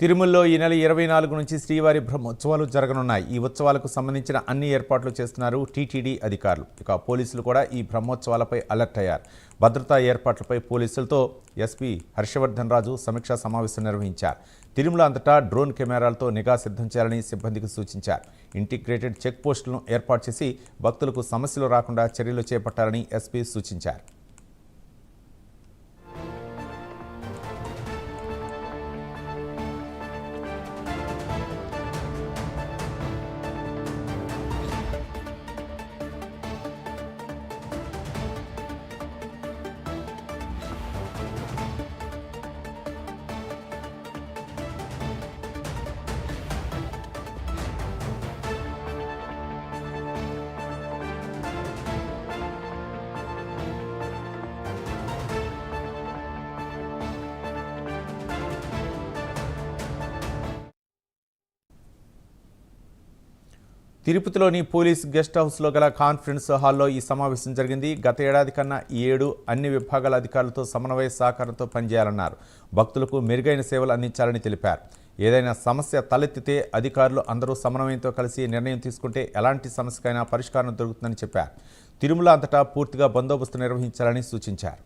తిరుమలలో ఈ నెల 24 నుంచి శ్రీవారి బ్రహ్మోత్సవాలు జరగనున్నాయి. ఈ ఉత్సవాలకు సంబంధించిన అన్ని ఏర్పాట్లు చేస్తున్నారు టీటీడీ అధికారులు. ఇక పోలీసులు కూడా ఈ బ్రహ్మోత్సవాలపై అలర్ట్ అయ్యారు. భద్రతా ఏర్పాట్లపై పోలీసులతో ఎస్పీ హర్షవర్ధన్ రాజు సమీక్షా సమావేశం నిర్వహించారు. తిరుమల అంతటా డ్రోన్ కెమెరాలతో నిఘా సిద్ధం చేయాలని సిబ్బందికి సూచించారు. ఇంటిగ్రేటెడ్ చెక్ పోస్టులను ఏర్పాటు చేసి భక్తులకు సమస్యలు రాకుండా చర్యలు చేపట్టాలని ఎస్పీ సూచించారు. తిరుపతిలోని పోలీస్ గెస్ట్ హౌస్లో గల కాన్ఫరెన్స్ హాల్లో ఈ సమావేశం జరిగింది. గత ఏడాది కన్నా ఈ ఏడు అన్ని విభాగాల అధికారులతో సమన్వయ సహకారంతో పనిచేయాలన్నారు. భక్తులకు మెరుగైన సేవలు అందించాలని తెలిపారు. ఏదైనా సమస్య తలెత్తితే అధికారులు అందరూ సమన్వయంతో కలిసి నిర్ణయం తీసుకుంటే ఎలాంటి సమస్యకైనా పరిష్కారం దొరుకుతుందని చెప్పారు. తిరుమల అంతటా పూర్తిగా బందోబస్తు నిర్వహించాలని సూచించారు.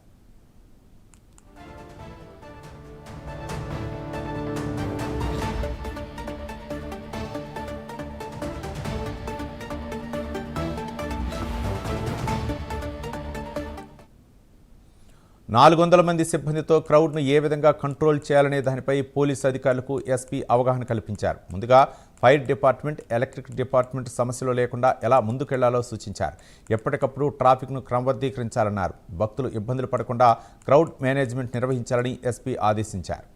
400 మంది సిబ్బందితో క్రౌడ్ను ఏ విధంగా కంట్రోల్ చేయాలనే దానిపై పోలీసు అధికారులకు ఎస్పీ అవగాహన కల్పించారు. ముందుగా ఫైర్ డిపార్ట్మెంట్, ఎలక్ట్రిక్ డిపార్ట్మెంట్ సమస్యలు లేకుండా ఎలా ముందుకెళ్లాలో సూచించారు. ఎప్పటికప్పుడు ట్రాఫిక్ను క్రమబద్ధీకరించాలన్నారు. భక్తులు ఇబ్బందులు పడకుండా క్రౌడ్ మేనేజ్మెంట్ నిర్వహించాలని ఎస్పీ ఆదేశించారు.